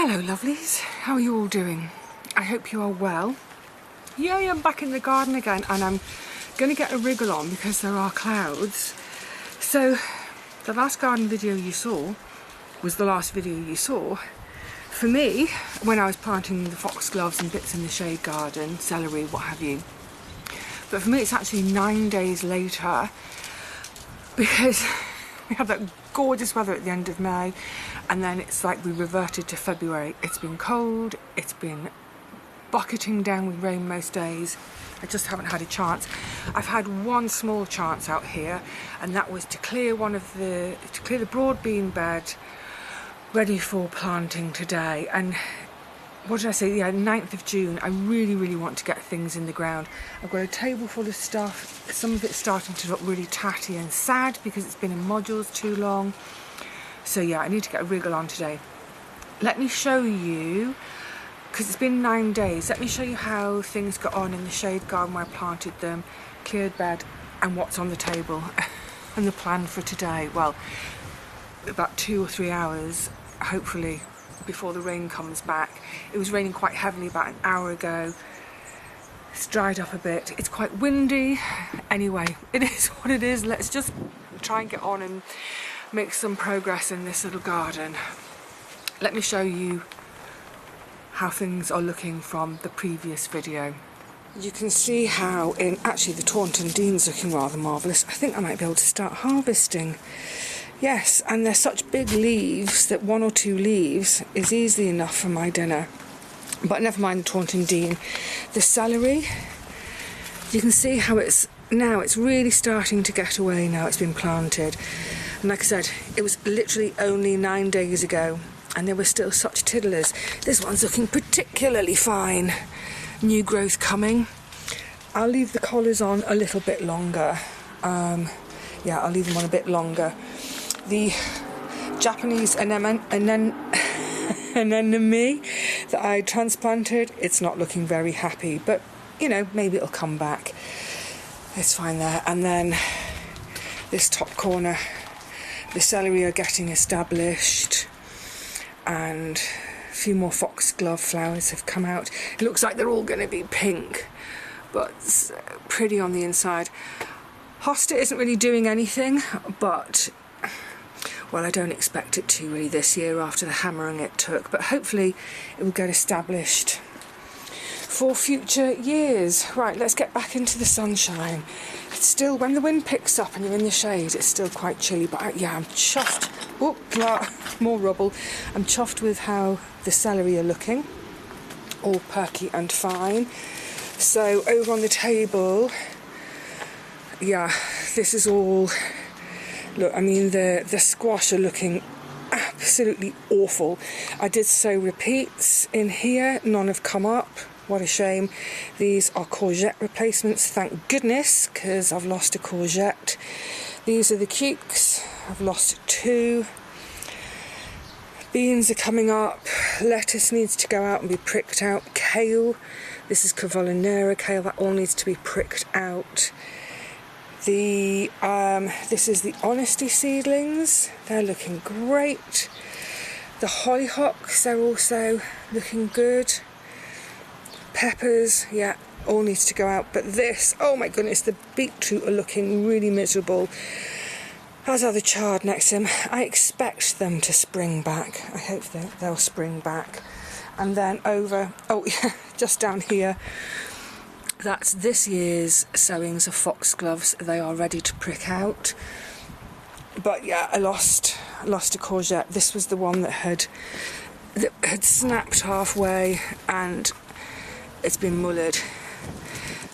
Hello lovelies, how are you all doing? I hope you are well. Yay, I'm back in the garden again and I'm going to get a wriggle on because there are clouds. So the last garden video you saw was the last video you saw. For me, when I was planting the foxgloves and bits in the shade garden, celery, what have you. But for me it's actually 9 days later because we had that gorgeous weather at the end of May and then it's like we reverted to February. It's been cold, it's been bucketing down with rain most days. I just haven't had a chance. I've had one small chance out here and that was to clear the broad bean bed ready for planting today. And what did I say? Yeah, 9th of June. I really want to get things in the ground. I've got a table full of stuff. Some of it's starting to look really tatty and sad because it's been in modules too long. So yeah, I need to get a wriggle on today. Let me show you, because it's been 9 days, let me show you how things got on in the shade garden where I planted them, cleared bed, and what's on the table. And the plan for today, well, about 2 or 3 hours, hopefully, before the rain comes back. It was raining quite heavily about an hour ago. It's dried up a bit. It's quite windy. Anyway, it is what it is. Let's just try and get on and make some progress in this little garden. Let me show you how things are looking from the previous video. You can see how actually the Taunton Dean's looking rather marvellous. I think I might be able to start harvesting. Yes, and they're such big leaves that 1 or 2 leaves is easily enough for my dinner. But never mind the Taunton Dean. The celery, you can see how it's really starting to get away now it's been planted. And like I said, it was literally only 9 days ago and there were still such tiddlers. This one's looking particularly fine. New growth coming. I'll leave the collars on a little bit longer. Yeah, I'll leave them on a bit longer. The Japanese anemone that I transplanted, it's not looking very happy, but you know, maybe it'll come back. It's fine there. And then this top corner, the celery are getting established and a few more foxglove flowers have come out. It looks like they're all going to be pink, but it's pretty on the inside. Hosta isn't really doing anything, but well, I don't expect it to really this year after the hammering it took, but hopefully it will get established for future years. Right, let's get back into the sunshine. It's still, when the wind picks up and you're in the shade, it's still quite chilly, but yeah, I'm chuffed. Oh, more rubble. I'm chuffed with how the celery are looking, all perky and fine. So over on the table, yeah, this is all, look, I mean the squash are looking absolutely awful. I did sow repeats in here, none have come up. What a shame. These are courgette replacements, thank goodness, because I've lost a courgette. These are the cukes, I've lost 2. Beans are coming up, lettuce needs to go out and be pricked out. Kale, this is Cavullinera kale, that all needs to be pricked out. This is the Honesty seedlings, they're looking great. The hollyhocks, they're also looking good. Peppers, yeah, all needs to go out. But this, oh my goodness, the beetroot are looking really miserable. As are the chard next to them. I expect them to spring back. I hope they'll spring back. And then over, oh yeah, just down here, that's this year's sowings of foxgloves. They are ready to prick out. But yeah, I lost a courgette. This was the one that had snapped halfway and it's been mullered.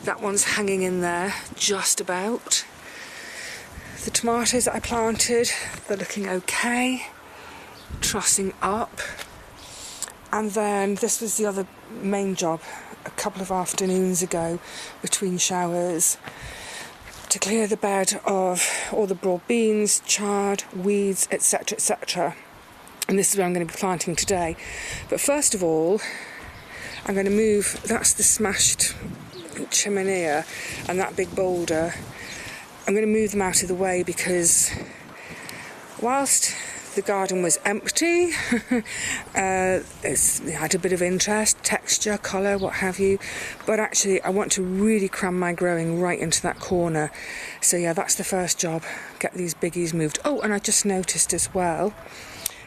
That one's hanging in there just about. The tomatoes that I planted, they're looking okay, trussing up. And then this was the other main job a couple of afternoons ago between showers, to clear the bed of all the broad beans, chard, weeds, etc, etc. And this is where I'm going to be planting today. But first of all, I'm going to move, that's the smashed chimenea and that big boulder. I'm going to move them out of the way because whilst the garden was empty. It had a bit of interest, texture, colour, what have you. But actually, I want to really cram my growing right into that corner. So yeah, that's the first job, get these biggies moved. Oh, and I just noticed as well,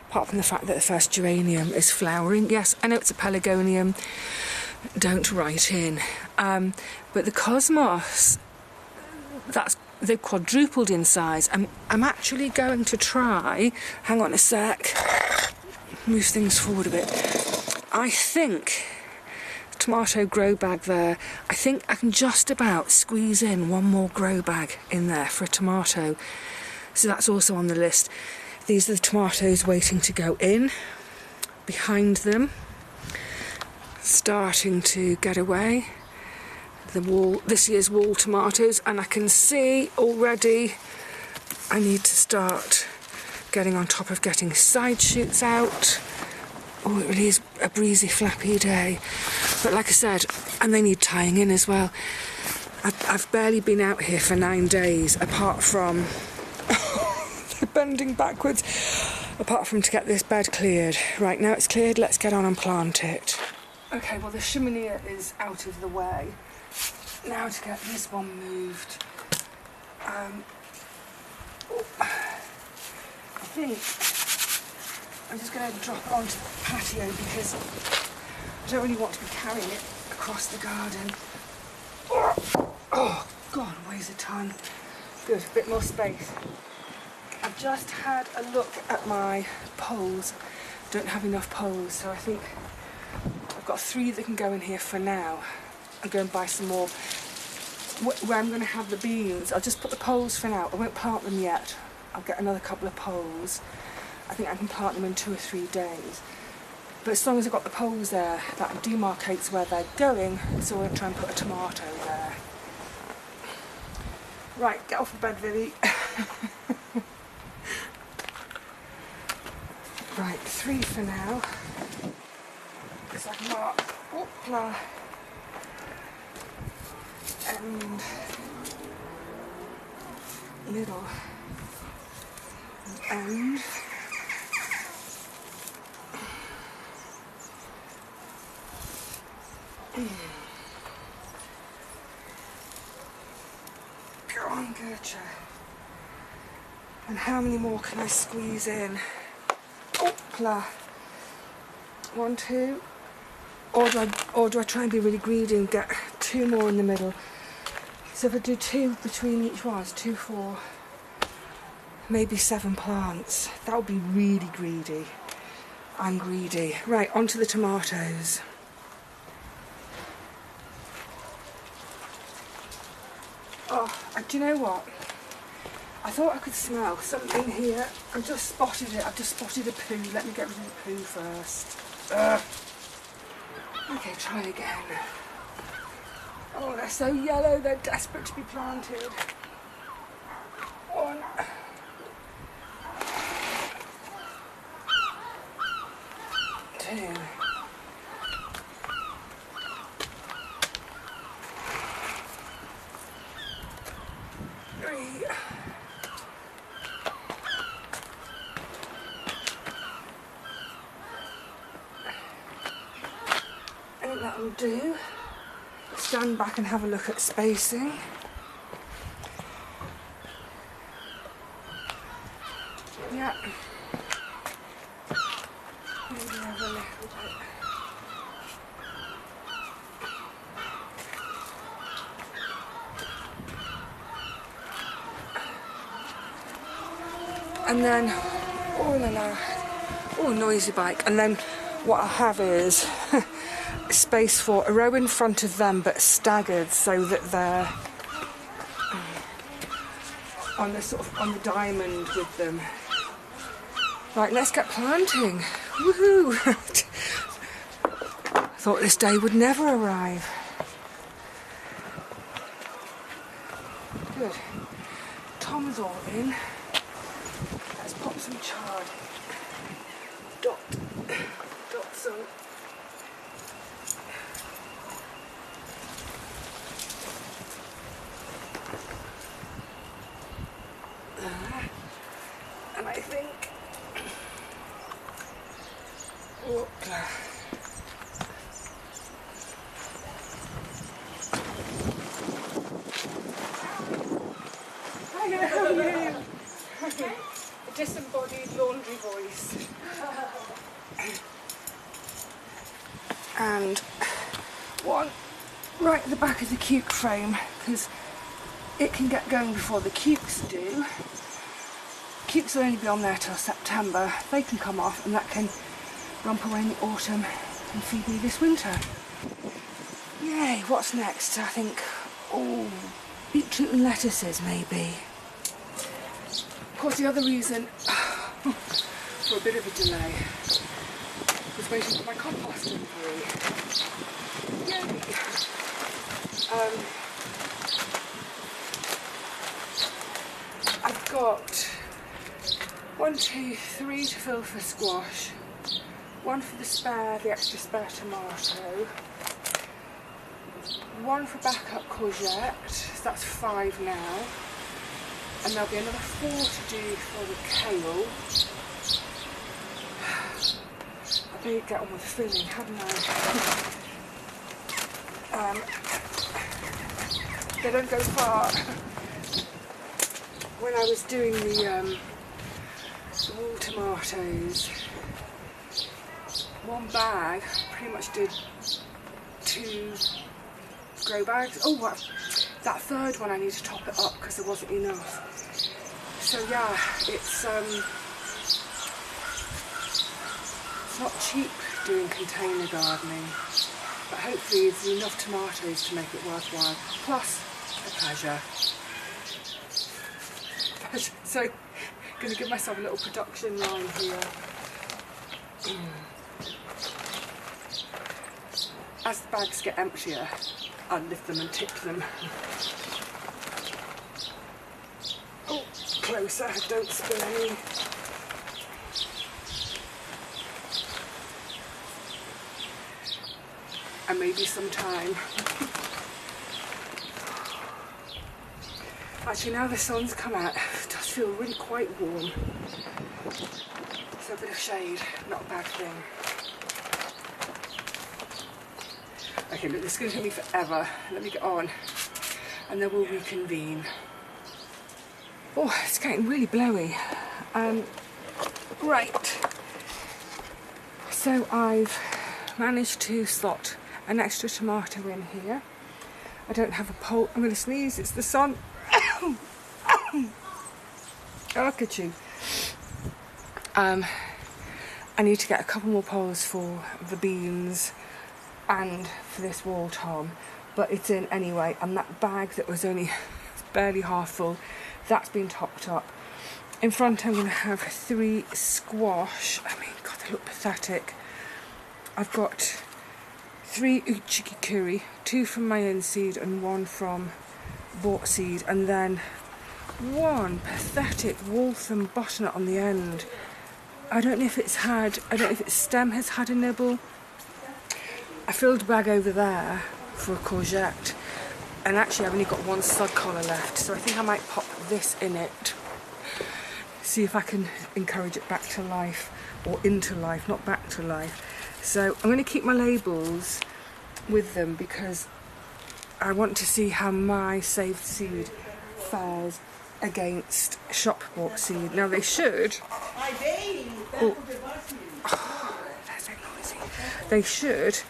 apart from the fact that the first geranium is flowering. Yes, I know it's a pelargonium. Don't write in. But the cosmos, they've quadrupled in size. I'm actually going to try, hang on a sec, move things forward a bit. I think, tomato grow bag there, I think I can just about squeeze in one more grow bag in there for a tomato. So that's also on the list. These are the tomatoes waiting to go in. Behind them, starting to get away. This year's wall tomatoes, and I can see already I need to start getting on top of getting side shoots out. Oh, it really is a breezy, flappy day. But like I said, and they need tying in as well. I've barely been out here for 9 days, apart from they're bending backwards, apart from to get this bed cleared. Right, now it's cleared, let's get on and plant it. Okay, well the chimney is out of the way. Now to get this one moved. I think I'm just going to drop it onto the patio because I don't really want to be carrying it across the garden. Oh God, weighs a ton. Good, a bit more space. I've just had a look at my poles. Don't have enough poles, so I think I've got 3 that can go in here for now. I'll go and buy some more. Where I'm going to have the beans, I'll just put the poles for now. I won't plant them yet. I'll get another couple of poles. I think I can plant them in 2 or 3 days. But as long as I've got the poles there, that demarcates where they're going, so I won't try and put a tomato there. Right, get off the bed, Vivi. Right, 3 for now. So I can mark, whoopla, and middle, and go on, Gertrude. And how many more can I squeeze in? Oopla. 1, 2. Or do I try and be really greedy and get 2 more in the middle? So if I do 2 between each one, it's 2, 4, maybe 7 plants. That would be really greedy. I'm greedy. Right, onto the tomatoes. Oh, do you know what? I thought I could smell something here. I've just spotted it. I've just spotted a poo. Let me get rid of the poo first. Okay, try again. Oh, they're so yellow, they're desperate to be planted. 1. 2. 3. I think that will do. Stand back and have a look at spacing. Yeah. Maybe have a little bit. And then, oh la la, oh noisy bike. And then what I have is space for a row in front of them, but staggered so that they're on the diamond with them. Right, let's get planting. Woohoo! Thought this day would never arrive. Good. Tom's all in. Let's pop some chard. Dot some. And I think Hiya, how are you? A disembodied laundry voice. And one right at the back of the cuke frame, because it can get going before the cukes do. Cukes will only be on there till September. They can come off and that can romp away in the autumn and feed me this winter. Yay, what's next? I think, oh, beetroot and lettuces maybe. Of course, the other reason for a bit of a delay was waiting for my compost in Hurray. Yay! I've got 1, 2, 3 to fill for squash, 1 for the extra spare tomato, 1 for backup courgette, so that's 5 now, and there'll be another 4 to do for the kale. I better get on with filling, hadn't I? They don't go far. When I was doing the wall tomatoes, 1 bag pretty much did 2 grow bags. Oh, what? That third one I need to top it up because there wasn't enough. So yeah, it's not cheap doing container gardening, but hopefully there's enough tomatoes to make it worthwhile. Plus a pleasure. So, going to give myself a little production line here. As the bags get emptier, I'll lift them and tip them. Oh, closer, don't spill any. And maybe some time. Actually, now the sun's come out, it does feel really quite warm. So a bit of shade, not a bad thing. Okay, look, this is going to take me forever. Let me get on, and then we'll reconvene. Oh, it's getting really blowy. Right. So I've managed to slot an extra tomato in here. I don't have a pole. I'm going to sneeze. It's the sun. Oh, look at you. I need to get a couple more poles for the beans and for this wall tom, but it's in anyway, and that bag that was only barely half full, that's been topped up. In front I'm going to have 3 squash. I mean, God, they look pathetic. I've got 3 uchikikuri, 2 from my own seed and 1 from bought seed, and then 1 pathetic Waltham butternut on the end. I don't know if its stem has had a nibble. I filled a bag over there for a courgette, and actually I've only got 1 sod collar left, so I think I might pop this in it. See if I can encourage it back to life, or into life, not back to life. So I'm going to keep my labels with them because I want to see how my saved seed fares against shop bought seed. Now they should. Oh, that's so noisy. They should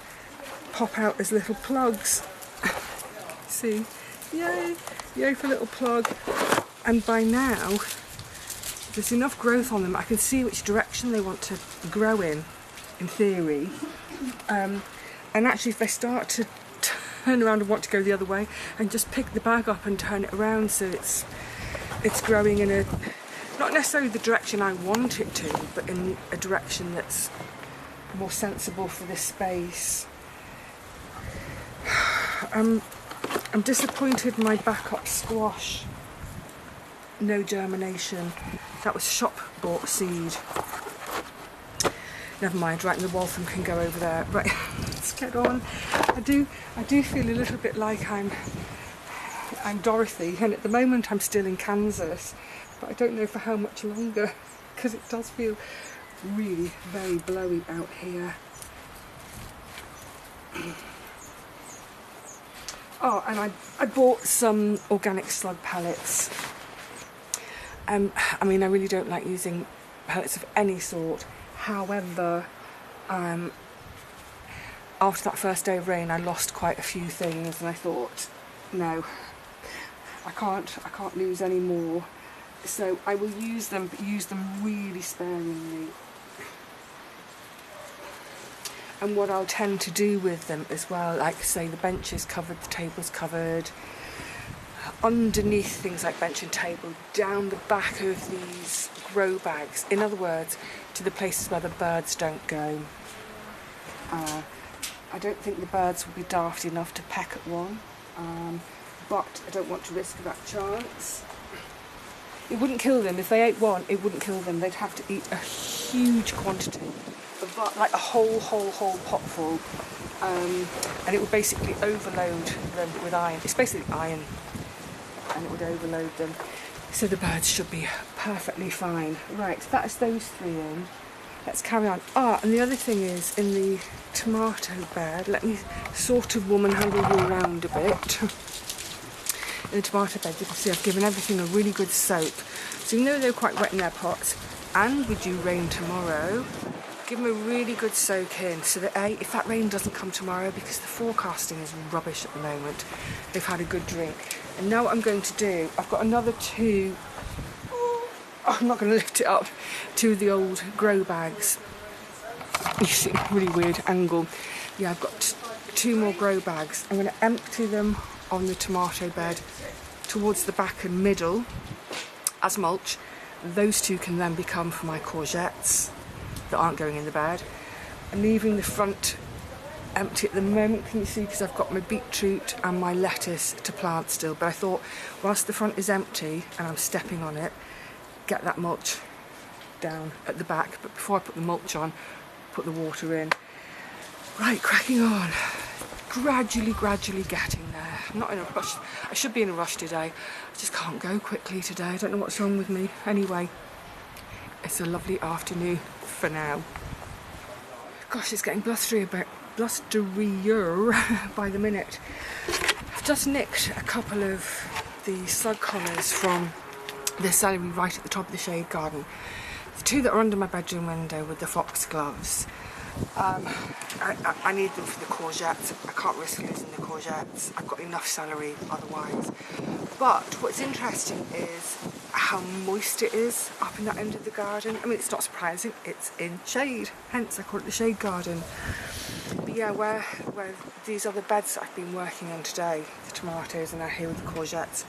pop out as little plugs. See, yay, yay for a little plug. And by now, there's enough growth on them. I can see which direction they want to grow in theory. And actually, if they start to turn around and want to go the other way, and just pick the bag up and turn it around so it's growing in a, not necessarily the direction I want it to, but in a direction that's more sensible for this space. I'm disappointed my backup squash, no germination. That was shop bought seed. Never mind, right, and the Waltham can go over there. Right, let's get on. I do feel a little bit like I'm Dorothy, and at the moment I'm still in Kansas, but I don't know for how much longer, because it does feel really very blowy out here. Oh, and I bought some organic slug pellets. I mean, I really don't like using pellets of any sort. However, after that first day of rain, I lost quite a few things, and I thought, no, I can't lose any more. So I will use them, but use them really sparingly. And what I'll tend to do with them as well, like say the bench is covered, the table's covered, underneath things like bench and table, down the back of these grow bags, in other words, to the places where the birds don't go. I don't think the birds will be daft enough to peck at one, but I don't want to risk that chance. It wouldn't kill them. If they ate one, it wouldn't kill them. They'd have to eat a huge quantity, like a whole pot full, and it would basically overload them with iron. It's basically iron, and it would overload them. So the birds should be perfectly fine. Right, that's those three in. Let's carry on. And the other thing is, in the tomato bed, let me sort of woman handle you around a bit. In the tomato bed, you can see I've given everything a really good soak. So even though they're quite wet in their pots, and with due rain tomorrow, give them a really good soak in, so that if that rain doesn't come tomorrow, because the forecasting is rubbish at the moment, they've had a good drink. And now what I'm going to do, I've got another two, I'm not going to lift it up, two of the old grow bags. You see, really weird angle. Yeah, I've got two more grow bags. I'm going to empty them on the tomato bed towards the back and middle as mulch. Those two can then become for my courgettes that aren't going in the bed. I'm leaving the front empty at the moment, can you see, because I've got my beetroot and my lettuce to plant still, but I thought whilst the front is empty and I'm stepping on it, get that mulch down at the back, but before I put the mulch on, put the water in. Right, cracking on. Gradually getting there. I'm not in a rush. I should be in a rush today. I just can't go quickly today. I don't know what's wrong with me. Anyway, it's a lovely afternoon for now. Gosh, it's getting blusterier by the minute. I've just nicked a couple of the slug collars from the celery right at the top of the shade garden. The two that are under my bedroom window with the foxgloves. I need them for the courgettes. I can't risk losing the courgettes. I've got enough celery otherwise. But what's interesting is how moist it is up in that end of the garden. I mean, it's not surprising, it's in shade, hence I call it the shade garden. But yeah, where these other beds that I've been working on today, the tomatoes, and now here with the courgettes,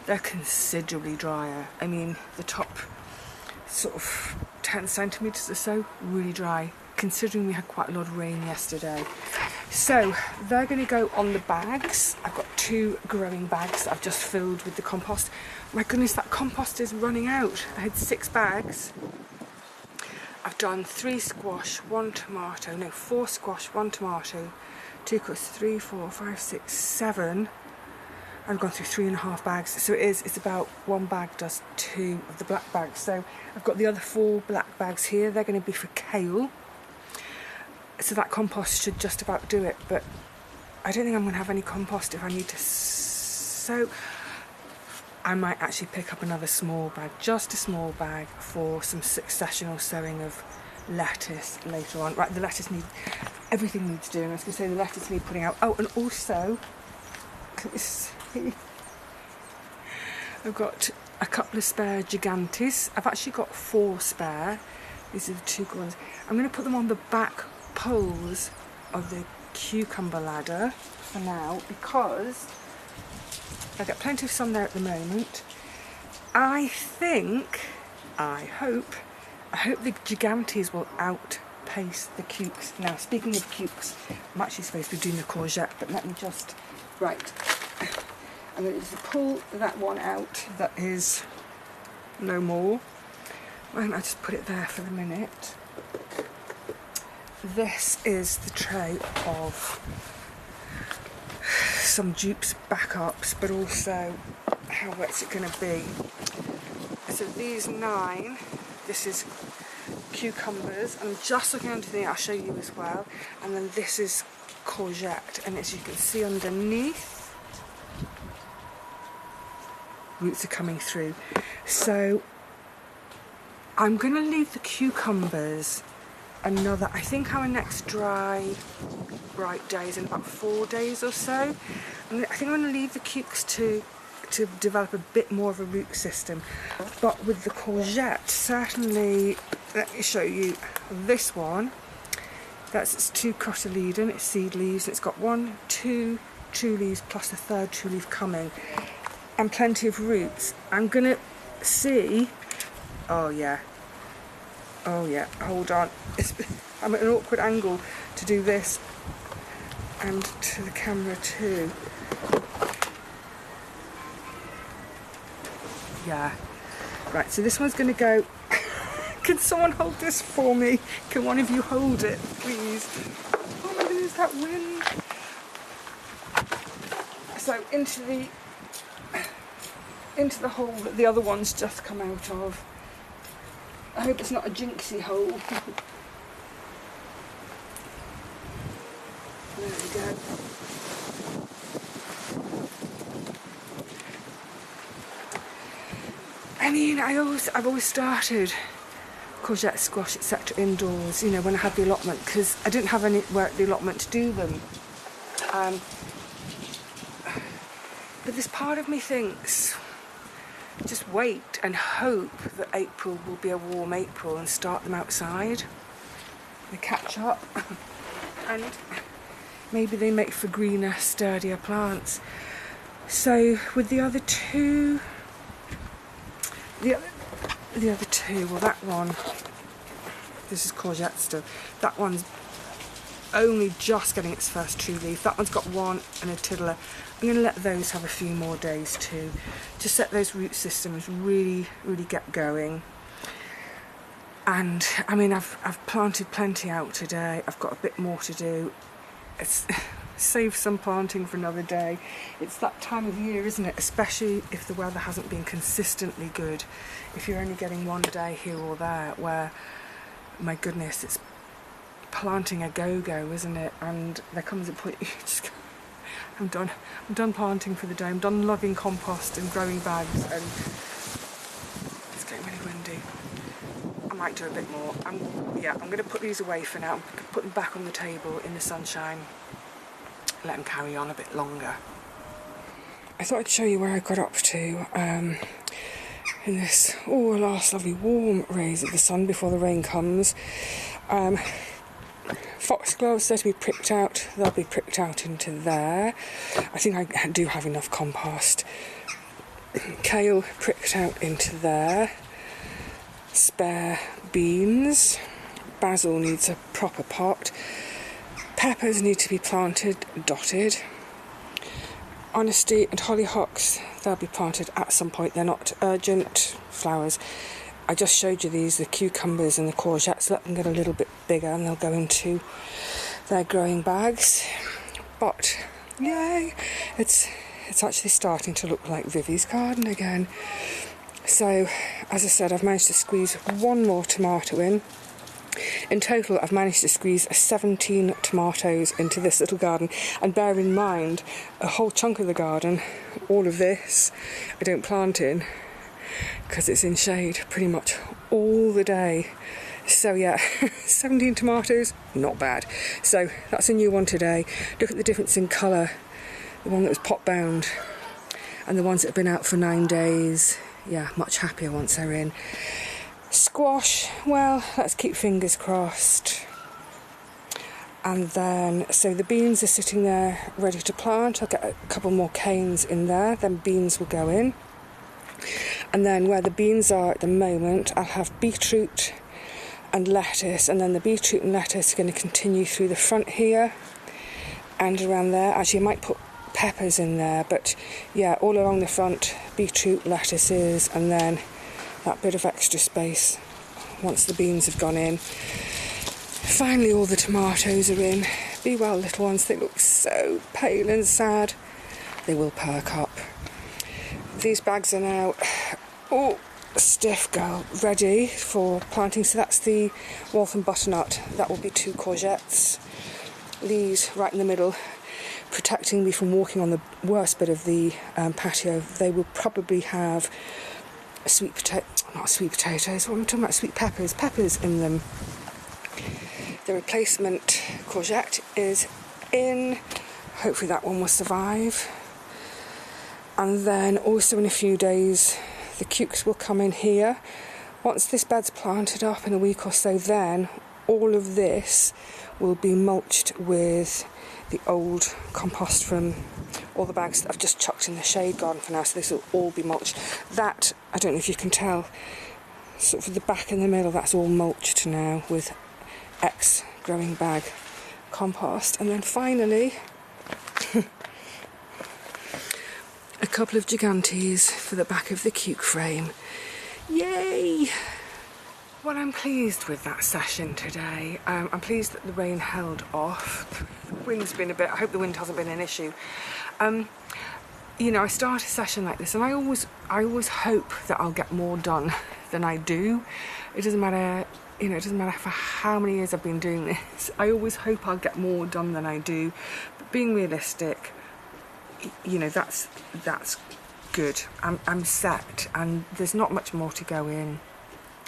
they're considerably drier. I mean, the top sort of 10 centimetres or so, really dry, considering we had quite a lot of rain yesterday. So they're going to go on the bags. I've got two growing bags that I've just filled with the compost. My goodness, that compost is running out. I had 6 bags. I've done 3 squash, 1 tomato, no, 4 squash, 1 tomato, 2 cups, 3, 4, 5, 6, 7. I've gone through 3.5 bags, so it's about 1 bag does 2 of the black bags. So I've got the other 4 black bags here. They're going to be for kale. So that compost should just about do it, but I don't think I'm going to have any compost if I need to sow. I might actually pick up another small bag, just a small bag, for some successional sowing of lettuce later on. Right, the lettuce everything needs doing. I was going to say the lettuce need putting out. Oh, and also, I've got a couple of spare gigantes. I've actually got 4 spare. These are the 2 good ones. I'm going to put them on the back poles of the cucumber ladder for now, because I get plenty of sun there at the moment. I hope the gigantes will outpace the cukes. Now, speaking of cukes, I'm actually supposed to be doing the courgette, but let me just, right, I'm going to just pull that one out that is no more. Why don't I just put it there for the minute. This is the tray of some dupes backups, but also how wet's it going to be. So these 9, this is cucumbers. I'm just looking underneath, I'll show you as well. And then this is courgette, and as you can see underneath, roots are coming through. So I'm going to leave the cucumbers another, I think our next dry, bright day is in about 4 days or so. And I think I'm going to leave the cukes to develop a bit more of a root system. But with the courgette, certainly, let me show you this one. That's its 2 cotyledon, it's seed leaves. It's got 1, 2 true leaves plus a 3rd true leaf coming, and plenty of roots. I'm going to see, oh yeah, hold on. I'm at an awkward angle to do this and to the camera too. Yeah, right, so this one's going to go. Can someone hold this for me? Can one of you hold it, please? Oh my goodness, that wind. So into the hole that the other one's just come out of. I hope it's not a jinxy hole. There we go. I mean, I've always started courgette, squash, etc. indoors, you know, when I had the allotment, because I didn't have anywhere at the allotment to do them. But this part of me thinks, just wait and hope that April will be a warm April and start them outside. They catch up and maybe they make for greener, sturdier plants. So with the other two, well, that one, this is courgette still, that one's only just getting its first true leaf. That one's got 1 and a tiddler. I'm going to let those have a few more days too, to set those root systems really get going. And I mean, I've planted plenty out today. I've got a bit more to do. Save some planting for another day. It's that time of year, isn't it? Especially if the weather hasn't been consistently good. If you're only getting 1 day here or there, where, my goodness, it's planting a go-go, isn't it? And there comes a point you just go, I'm done planting for the day. I'm done loving compost and growing bags, and it's getting really windy. I might do a bit more. I'm going to put these away for now. I'm going to put them back on the table in the sunshine. Let them carry on a bit longer. I thought I'd show you where I got up to in this last lovely warm rays of the sun before the rain comes. Foxgloves, they're to be pricked out. They'll be pricked out into there. I think I do have enough compost. Kale pricked out into there. Spare beans. Basil needs a proper pot. Peppers need to be planted, dotted. Honesty and hollyhocks, they'll be planted at some point. They're not urgent flowers. I just showed you these, the cucumbers and the courgettes. Let them get a little bit bigger and they'll go into their growing bags. But yay, it's actually starting to look like Vivi's garden again. So, as I said, I've managed to squeeze 1 more tomato in. In total, I've managed to squeeze 17 tomatoes into this little garden. And bear in mind, a whole chunk of the garden, all of this, I don't plant in because it's in shade pretty much all the day. So yeah, 17 tomatoes, not bad. So that's a new one today. Look at the difference in colour. The one that was pot bound and the ones that have been out for 9 days. Yeah, much happier once they're in. Squash, well, let's keep fingers crossed. And then, so the beans are sitting there ready to plant. I'll get a couple more canes in there, then beans will go in. And then where the beans are at the moment, I'll have beetroot and lettuce, and then the beetroot and lettuce are going to continue through the front here and around there. Actually, I might put peppers in there, but yeah, all along the front, beetroot, lettuces, and then that bit of extra space once the beans have gone in. Finally, all the tomatoes are in. Be well, little ones, they look so pale and sad. They will perk up. These bags are now stiff, girl, ready for planting. So that's the Waltham butternut. That will be 2 courgettes. These right in the middle, protecting me from walking on the worst bit of the patio. They will probably have sweet potatoes, what am I talking about, sweet peppers in them. The replacement courgette is in. Hopefully that one will survive. And then also in a few days the cukes will come in here. Once this bed's planted up in a week or so, then all of this will be mulched with the old compost from all the bags that I've just chucked in the shade garden for now, so this will all be mulched. That, I don't know if you can tell, sort of the back and the middle, that's all mulched now with growing bag compost. And then finally a couple of gigantes for the back of the cuke frame. Yay! Well, I'm pleased with that session today. I'm pleased that the rain held off. The wind's been a bit, I hope the wind hasn't been an issue. You know, I start a session like this and I always hope that I'll get more done than I do. It doesn't matter, you know, it doesn't matter for how many years I've been doing this. I always hope I'll get more done than I do. But being realistic, you know, that's good. I'm set and there's not much more to go in.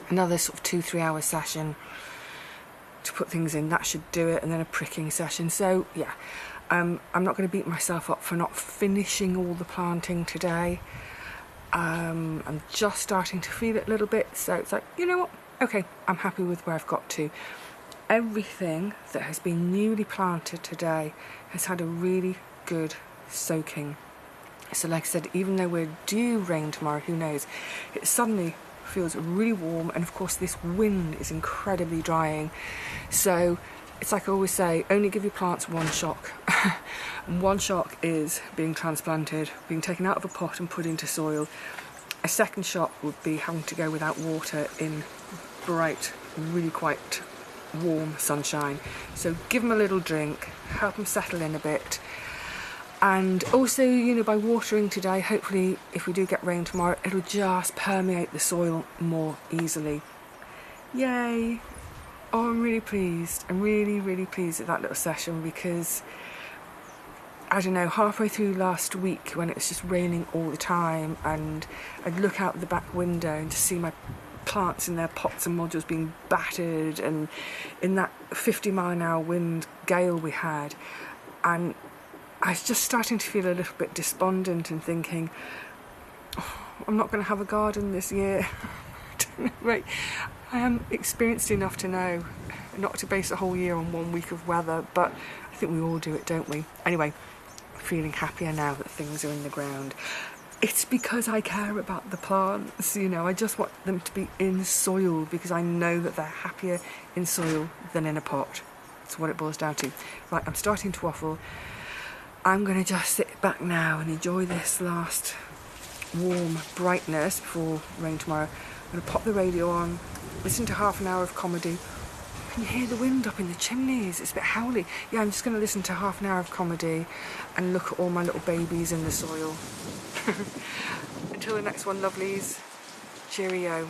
Another sort of 2-3 hour session to put things in, that should do it, and then a pricking session. So yeah, I'm not going to beat myself up for not finishing all the planting today. I'm just starting to feel it a little bit, so it's like, you know what, okay, I'm happy with where I've got to. Everything that has been newly planted today has had a really good soaking. So like I said, even though we're due rain tomorrow, who knows, it suddenly feels really warm, and of course this wind is incredibly drying. So it's like I always say, only give your plants one shock. And one shock is being transplanted, being taken out of a pot and put into soil. A second shock would be having to go without water in bright, really quite warm sunshine. So give them a little drink, help them settle in a bit. And also, you know, by watering today, hopefully if we do get rain tomorrow, it'll just permeate the soil more easily. Yay! Oh, I'm really pleased. I'm really, really pleased with that little session, because I don't know, halfway through last week when it was just raining all the time and I'd look out the back window and just see my plants in their pots and modules being battered, and in that 50-mile-an-hour wind gale we had, and I was just starting to feel a little bit despondent and thinking, oh, I'm not going to have a garden this year. Right. I am experienced enough to know not to base a whole year on 1 week of weather, but I think we all do it, don't we? Anyway, feeling happier now that things are in the ground. It's because I care about the plants, you know, I just want them to be in soil because I know that they're happier in soil than in a pot. That's what it boils down to. Right, I'm starting to waffle. I'm going to just sit back now and enjoy this last warm brightness before rain tomorrow. I'm going to pop the radio on, listen to half an hour of comedy. Can you hear the wind up in the chimneys? It's a bit howly. Yeah, I'm just going to listen to half an hour of comedy and look at all my little babies in the soil. Until the next one, lovelies. Cheerio.